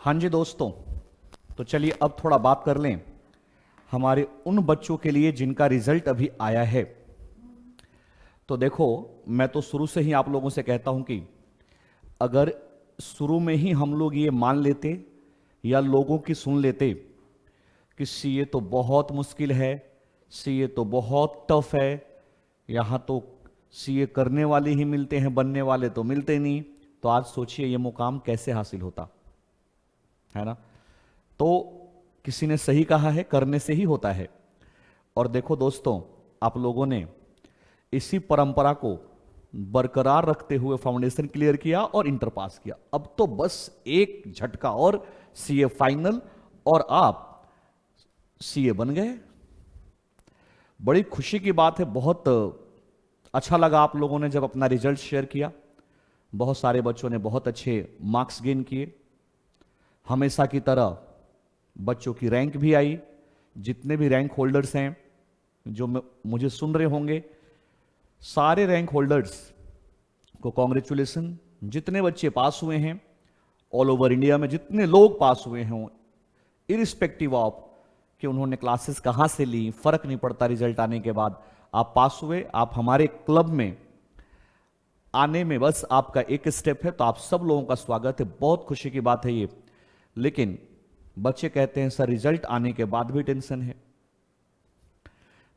हाँ जी दोस्तों, तो चलिए अब थोड़ा बात कर लें हमारे उन बच्चों के लिए जिनका रिजल्ट अभी आया है। तो देखो, मैं तो शुरू से ही आप लोगों से कहता हूं कि अगर शुरू में ही हम लोग ये मान लेते या लोगों की सुन लेते कि सीए तो बहुत मुश्किल है, सीए तो बहुत टफ है, यहां तो सीए करने वाले ही मिलते हैं, बनने वाले तो मिलते नहीं, तो आज सोचिए ये मुकाम कैसे हासिल होता है ना। तो किसी ने सही कहा है, करने से ही होता है। और देखो दोस्तों, आप लोगों ने इसी परंपरा को बरकरार रखते हुए फाउंडेशन क्लियर किया और इंटर पास किया। अब तो बस एक झटका और सीए फाइनल और आप सीए बन गए। बड़ी खुशी की बात है। बहुत अच्छा लगा आप लोगों ने जब अपना रिजल्ट शेयर किया। बहुत सारे बच्चों ने बहुत अच्छे मार्क्स गेन किए। हमेशा की तरह बच्चों की रैंक भी आई। जितने भी रैंक होल्डर्स हैं जो मुझे सुन रहे होंगे, सारे रैंक होल्डर्स को कॉन्ग्रेचुलेसन। जितने बच्चे पास हुए हैं ऑल ओवर इंडिया में, जितने लोग पास हुए हैं, इरिस्पेक्टिव ऑफ कि उन्होंने क्लासेस कहां से ली, फर्क नहीं पड़ता। रिजल्ट आने के बाद आप पास हुए, आप हमारे क्लब में आने में बस आपका एक स्टेप है। तो आप सब लोगों का स्वागत है, बहुत खुशी की बात है ये। लेकिन बच्चे कहते हैं सर रिजल्ट आने के बाद भी टेंशन है।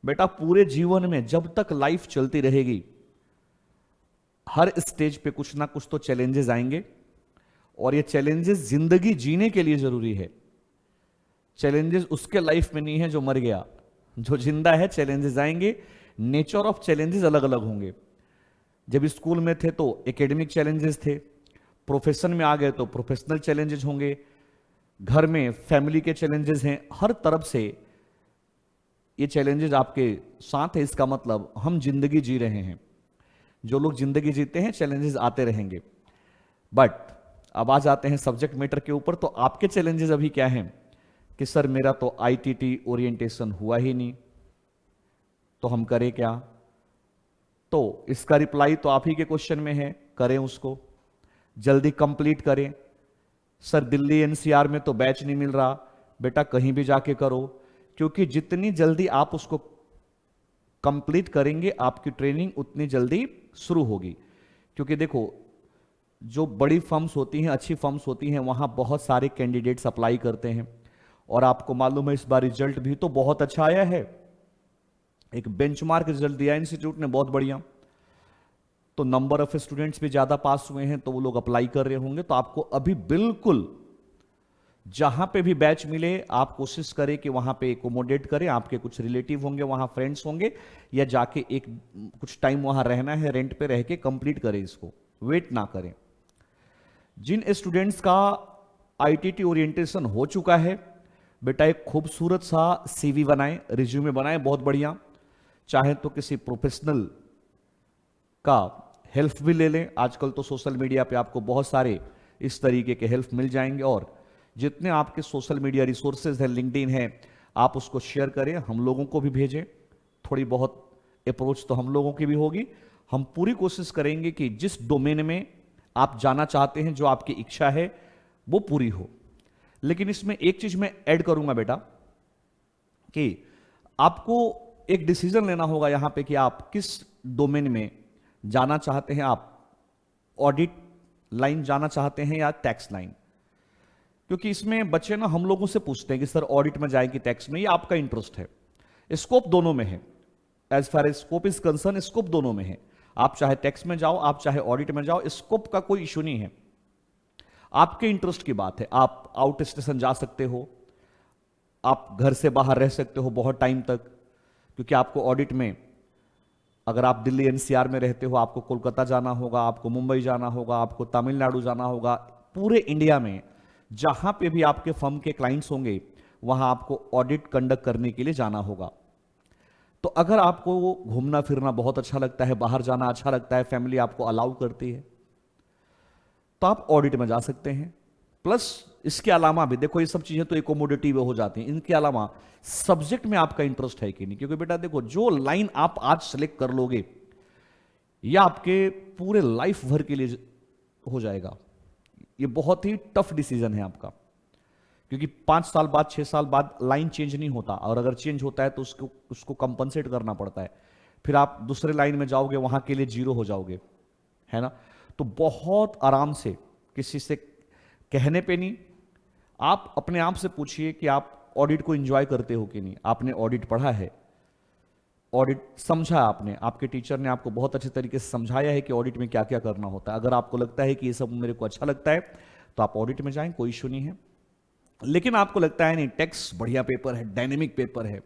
बेटा, पूरे जीवन में जब तक लाइफ चलती रहेगी, हर स्टेज पे कुछ ना कुछ तो चैलेंजेस आएंगे, और ये चैलेंजेस जिंदगी जीने के लिए जरूरी है। चैलेंजेस उसके लाइफ में नहीं है जो मर गया। जो जिंदा है चैलेंजेस आएंगे। नेचर ऑफ चैलेंजेस अलग अलग होंगे। जब स्कूल में थे तो एकेडमिक चैलेंजेस थे, प्रोफेशन में आ गए तो प्रोफेशनल चैलेंजेस होंगे, घर में फैमिली के चैलेंजेस हैं, हर तरफ से ये चैलेंजेस आपके साथ है। इसका मतलब हम जिंदगी जी रहे हैं। जो लोग जिंदगी जीते हैं चैलेंजेस आते रहेंगे। बट अब आ जाते हैं सब्जेक्ट मैटर के ऊपर। तो आपके चैलेंजेस अभी क्या हैं कि सर मेरा तो आईटीटी ओरिएंटेशन हुआ ही नहीं, तो हम करें क्या। तो इसका रिप्लाई तो आप ही के क्वेश्चन में है, करें उसको, जल्दी कंप्लीट करें। सर दिल्ली एनसीआर में तो बैच नहीं मिल रहा। बेटा कहीं भी जाके करो, क्योंकि जितनी जल्दी आप उसको कंप्लीट करेंगे आपकी ट्रेनिंग उतनी जल्दी शुरू होगी। क्योंकि देखो, जो बड़ी फर्म्स होती हैं, अच्छी फर्म्स होती हैं, वहां बहुत सारे कैंडिडेट्स अप्लाई करते हैं। और आपको मालूम है इस बार रिजल्ट भी तो बहुत अच्छा आया है। एक बेंचमार्क रिजल्ट दिया इंस्टीट्यूट ने, बहुत बढ़िया। तो नंबर ऑफ स्टूडेंट्स भी ज्यादा पास हुए हैं, तो वो लोग अप्लाई कर रहे होंगे। तो आपको अभी बिल्कुल जहां पे भी बैच मिले, आप कोशिश करें कि वहां पे एकोमोडेट करें। आपके कुछ रिलेटिव होंगे वहां, फ्रेंड्स होंगे, या जाके एक कुछ टाइम वहां रहना है, रेंट पे रह के कंप्लीट करें इसको, वेट ना करें। जिन स्टूडेंट्स का आईटीटी ओरिएंटेशन हो चुका है, बेटा एक खूबसूरत सा सीवी बनाएं, रिज्यूमे बनाएं, बहुत बढ़िया। चाहे तो किसी प्रोफेशनल का हेल्प भी ले लें। आजकल तो सोशल मीडिया पे आपको बहुत सारे इस तरीके के हेल्प मिल जाएंगे। और जितने आपके सोशल मीडिया रिसोर्सेज हैं, लिंक्डइन है, आप उसको शेयर करें, हम लोगों को भी भेजें। थोड़ी बहुत अप्रोच तो हम लोगों की भी होगी। हम पूरी कोशिश करेंगे कि जिस डोमेन में आप जाना चाहते हैं, जो आपकी इच्छा है, वो पूरी हो। लेकिन इसमें एक चीज मैं ऐड करूंगा बेटा, कि आपको एक डिसीजन लेना होगा यहां पे कि आप किस डोमेन में जाना चाहते हैं। आप ऑडिट लाइन जाना चाहते हैं या टैक्स लाइन। क्योंकि इसमें बच्चे ना हम लोगों से पूछते हैं कि सर ऑडिट में जाए कि टैक्स में, ये आपका इंटरेस्ट है। स्कोप दोनों में है। As far as scope is concern, scope दोनों में है। आप चाहे टैक्स में जाओ, आप चाहे ऑडिट में जाओ, स्कोप का कोई इशू नहीं है। आपके इंटरेस्ट की बात है। आप आउट स्टेशन जा सकते हो, आप घर से बाहर रह सकते हो बहुत टाइम तक। क्योंकि आपको ऑडिट में, अगर आप दिल्ली एनसीआर में रहते हो, आपको कोलकाता जाना होगा, आपको मुंबई जाना होगा, आपको तमिलनाडु जाना होगा। पूरे इंडिया में जहां पे भी आपके फर्म के क्लाइंट्स होंगे, वहां आपको ऑडिट कंडक्ट करने के लिए जाना होगा। तो अगर आपको घूमना फिरना बहुत अच्छा लगता है, बाहर जाना अच्छा लगता है, फैमिली आपको अलाउ करती है, तो आप ऑडिट में जा सकते हैं। प्लस इसके अलावा भी देखो, ये सब चीजें तो एकोमोडेटिव हो जाती हैं। इनके अलावा सब्जेक्ट में आपका इंटरेस्ट है कि नहीं। क्योंकि बेटा देखो, जो लाइन आप आज सेलेक्ट कर लोगे, यह आपके पूरे लाइफ भर के लिए हो जाएगा। ये बहुत ही टफ डिसीजन है आपका। क्योंकि 5 साल बाद 6 साल बाद लाइन चेंज नहीं होता, और अगर चेंज होता है तो उसको उसको कंपनसेट करना पड़ता है, फिर आप दूसरे लाइन में जाओगे, वहां के लिए 0 हो जाओगे, है ना। तो बहुत आराम से, किसी से कहने पे नहीं, आप अपने आप से पूछिए कि आप ऑडिट को एंजॉय करते हो कि नहीं। आपने ऑडिट पढ़ा है, ऑडिट समझा आपने, आपके टीचर ने आपको बहुत अच्छे तरीके से समझाया है कि ऑडिट में क्या क्या करना होता है। अगर आपको लगता है कि ये सब मेरे को अच्छा लगता है तो आप ऑडिट में जाएं, कोई इशू नहीं है। लेकिन आपको लगता है नहीं, टैक्स बढ़िया पेपर है, डायनेमिक पेपर है,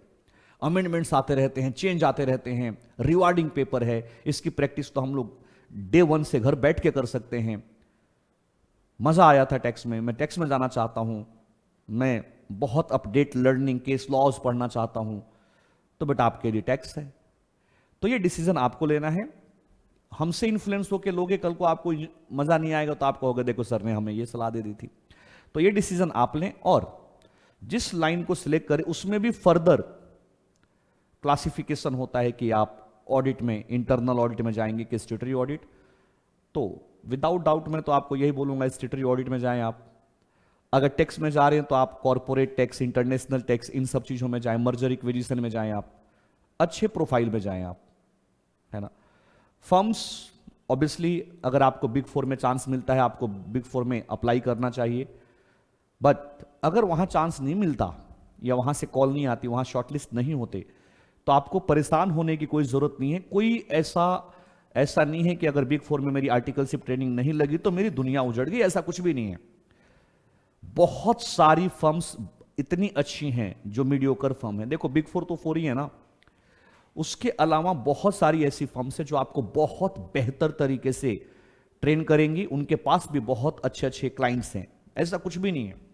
अमेंडमेंट्स आते रहते हैं, चेंज आते रहते हैं, रिवार्डिंग पेपर है, इसकी प्रैक्टिस तो हम लोग डे 1 से घर बैठ के कर सकते हैं, मजा आया था टैक्स में, मैं टैक्स में जाना चाहता हूं, मैं बहुत अपडेट लर्निंग केस लॉज पढ़ना चाहता हूं, तो बेटा आपके लिए टैक्स है। तो ये डिसीजन आपको लेना है। हमसे इन्फ्लुएंस होकर लोगे, कल को आपको मजा नहीं आएगा तो आप कहोगे देखो सर ने हमें ये सलाह दे दी थी। तो ये डिसीजन आप लें, और जिस लाइन को सिलेक्ट करें उसमें भी फर्दर क्लासिफिकेशन होता है कि आप ऑडिट में, इंटरनल ऑडिट में जाएंगे कि स्टैट्यूटरी ऑडिट। तो विदाउट डाउट मैं तो आपको यही बोलूंगा, स्टैट्यूटरी ऑडिट में जाएं आप। अगर टैक्स में जा रहे हैं तो आप कॉर्पोरेट टैक्स, इंटरनेशनल टैक्स, इन सब चीजों में जाएं, मर्जर इक्विजिशन में जाएं आप, अच्छे प्रोफाइल में जाएं आप, है ना। फर्म्स ऑब्वियसली अगर आपको बिग 4 में चांस मिलता है, आपको बिग 4 में अप्लाई करना चाहिए। बट अगर वहां चांस नहीं मिलता, या वहां से कॉल नहीं आती, वहां शॉर्टलिस्ट नहीं होते, तो आपको परेशान होने की कोई जरूरत नहीं है। कोई ऐसा नहीं है कि अगर बिग 4 में मेरी आर्टिकलशिप ट्रेनिंग नहीं लगी तो मेरी दुनिया उजड़ गई, ऐसा कुछ भी नहीं है। बहुत सारी फर्म्स इतनी अच्छी हैं जो मीडियोकर फर्म है। देखो बिग 4 तो 4 ही है ना, उसके अलावा बहुत सारी ऐसी फर्म्स हैं जो आपको बहुत बेहतर तरीके से ट्रेन करेंगी, उनके पास भी बहुत अच्छे अच्छे क्लाइंट्स हैं, ऐसा कुछ भी नहीं है।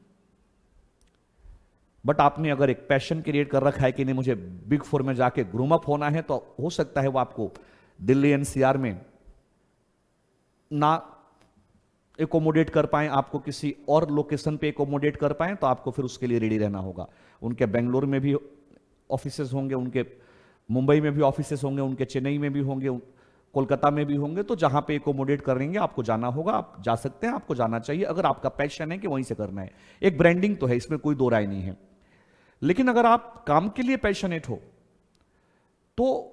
बट आपने अगर एक पैशन क्रिएट कर रखा है कि नहीं मुझे बिग 4 में जाके ग्रूम अप होना है, तो हो सकता है वो आपको दिल्ली एनसीआर में ना एकोमोडेट कर पाए, आपको किसी और लोकेशन पे एकोमोडेट कर पाए, तो आपको फिर उसके लिए रेडी रहना होगा। उनके बेंगलोर में भी ऑफिसेज होंगे, उनके मुंबई में भी ऑफिसेज होंगे, उनके चेन्नई में भी होंगे, कोलकाता में भी होंगे। तो जहां पे एकोमोडेट करेंगे आपको जाना होगा, आप जा सकते हैं, आपको जाना चाहिए अगर आपका पैशन है कि वहीं से करना है। एक ब्रांडिंग तो है, इसमें कोई दो राय नहीं है। लेकिन अगर आप काम के लिए पैशनेट हो, तो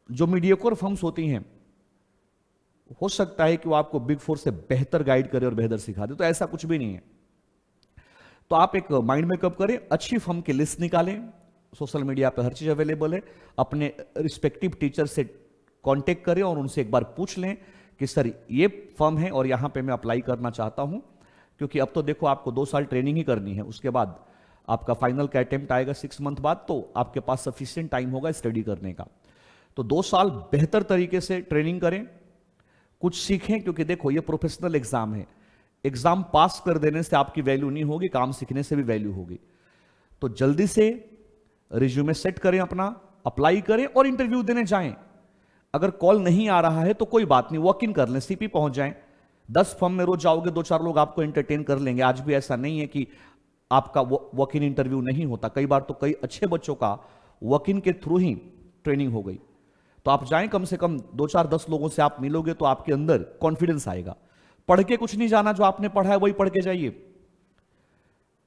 जो मीडियोकर फर्म्स होती हैं, हो सकता है कि वो आपको बिग 4 से बेहतर गाइड करे और बेहतर सिखा दे, तो ऐसा कुछ भी नहीं है। तो आप एक माइंड मेकअप करें, अच्छी फर्म की लिस्ट निकालें, सोशल मीडिया पे हर चीज अवेलेबल है, अपने रिस्पेक्टिव टीचर से कांटेक्ट करें और उनसे एक बार पूछ लें कि सर ये फर्म है और यहां पे मैं अप्लाई करना चाहता हूं। क्योंकि अब तो देखो आपको 2 साल ट्रेनिंग ही करनी है, उसके बाद आपका फाइनल का अटेम्प्ट आएगा 6 मंथ बाद, तो आपके पास सफिशिएंट टाइम होगा स्टडी करने का। तो 2 साल बेहतर तरीके से ट्रेनिंग करें, कुछ सीखें, क्योंकि देखो ये प्रोफेशनल एग्जाम है, एग्जाम पास कर देने से आपकी वैल्यू नहीं होगी, काम सीखने से भी वैल्यू होगी। तो जल्दी से रिज्यूमे सेट करें अपना, अप्लाई करें और इंटरव्यू देने जाएं। अगर कॉल नहीं आ रहा है तो कोई बात नहीं, वॉक इन कर लें, सीपी पहुंच जाएं। 10 फर्म में रोज जाओगे, 2-4 लोग आपको एंटरटेन कर लेंगे। आज भी ऐसा नहीं है कि आपका वॉक इन इंटरव्यू नहीं होता, कई बार तो कई अच्छे बच्चों का वॉक इन के थ्रू ही ट्रेनिंग हो गई। तो आप जाएं, कम से कम 2-4-10 लोगों से आप मिलोगे तो आपके अंदर कॉन्फिडेंस आएगा। पढ़ के कुछ नहीं जाना, जो आपने पढ़ा है वही पढ़ के जाइए।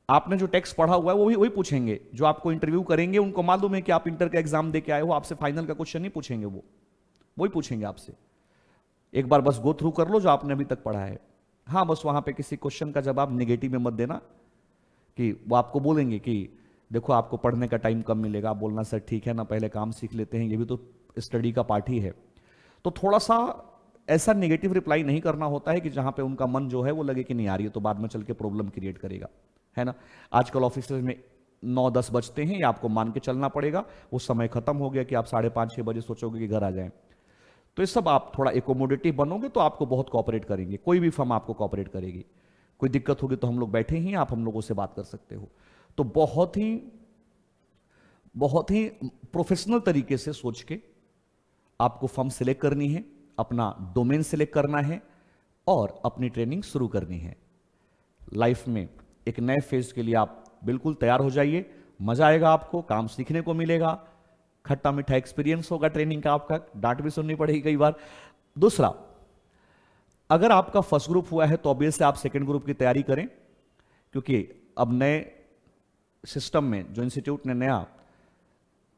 आपने जो टेक्स्ट पढ़ा हुआ है वो वही पूछेंगे, जो आपको इंटरव्यू करेंगे उनको मालूम है कि आप इंटर का एग्जाम दे के आए हो, आपसे फाइनल का क्वेश्चन नहीं पूछेंगे, वो वही पूछेंगे आपसे। एक बार बस गो थ्रू कर लो जो आपने अभी तक पढ़ा है। हाँ, बस वहां पे किसी क्वेश्चन का जवाब नेगेटिव में मत देना, कि वो आपको बोलेंगे कि देखो आपको पढ़ने का टाइम कम मिलेगा, आप बोलना सर ठीक है ना, पहले काम सीख लेते हैं, ये भी तो स्टडी का पार्ट ही है। तो थोड़ा सा ऐसा नेगेटिव रिप्लाई नहीं करना होता है कि जहां पे उनका मन जो है वो लगे कि नहीं आ रही है, तो बाद में चल के प्रॉब्लम क्रिएट करेगा, है ना। आजकल ऑफिस में 9-10 बजते हैं, या आपको मान के चलना पड़ेगा, वो समय खत्म हो गया कि आप 5:30-6 बजे सोचोगे कि घर आ जाएं। तो ये सब आप थोड़ा एकोमोडेटिव बनोगे तो आपको बहुत कोऑपरेट करेंगे, कोई भी फर्म आपको कोऑपरेट करेगी। कोई दिक्कत होगी तो हम लोग बैठे ही, आप हम लोगों से बात कर सकते हो। तो बहुत ही प्रोफेशनल तरीके से सोच के आपको फर्म सिलेक्ट करनी है, अपना डोमेन सिलेक्ट करना है और अपनी ट्रेनिंग शुरू करनी है। लाइफ में एक नए फेज के लिए आप बिल्कुल तैयार हो जाइए, मजा आएगा, आपको काम सीखने को मिलेगा, खट्टा मीठा एक्सपीरियंस होगा ट्रेनिंग का, आपका डांट भी सुननी पड़ेगी कई बार। दूसरा, अगर आपका फर्स्ट ग्रुप हुआ है तो ऑब्वियसली आप सेकंड ग्रुप की तैयारी करें, क्योंकि अब नए सिस्टम में जो इंस्टीट्यूट ने नया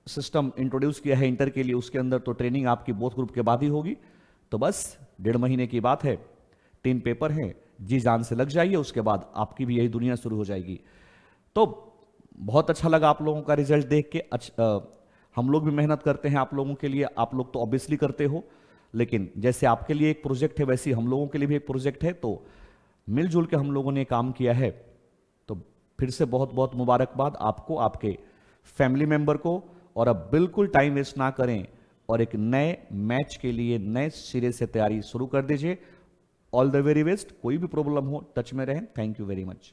सिस्टम इंट्रोड्यूस किया है इंटर के लिए, उसके अंदर तो ट्रेनिंग आपकी बोथ ग्रुप के बाद ही होगी। तो बस 1.5 महीने की बात है, 3 पेपर हैं, जी जान से लग जाइए, उसके बाद आपकी भी यही दुनिया शुरू हो जाएगी। तो बहुत अच्छा लगा आप लोगों का रिजल्ट देख के। हम लोग भी मेहनत करते हैं आप लोगों के लिए, आप लोग तो ऑब्वियसली करते हो, लेकिन जैसे आपके लिए एक प्रोजेक्ट है वैसे हम लोगों के लिए भी एक प्रोजेक्ट है, तो मिलजुल के हम लोगों ने काम किया है। तो फिर से बहुत बहुत मुबारकबाद आपको, आपके फैमिली मेंबर को। और अब बिल्कुल टाइम वेस्ट ना करें और एक नए मैच के लिए नए सिरे से तैयारी शुरू कर दीजिए। All the very best. कोई भी प्रॉब्लम हो टच में रहें। Thank you very much.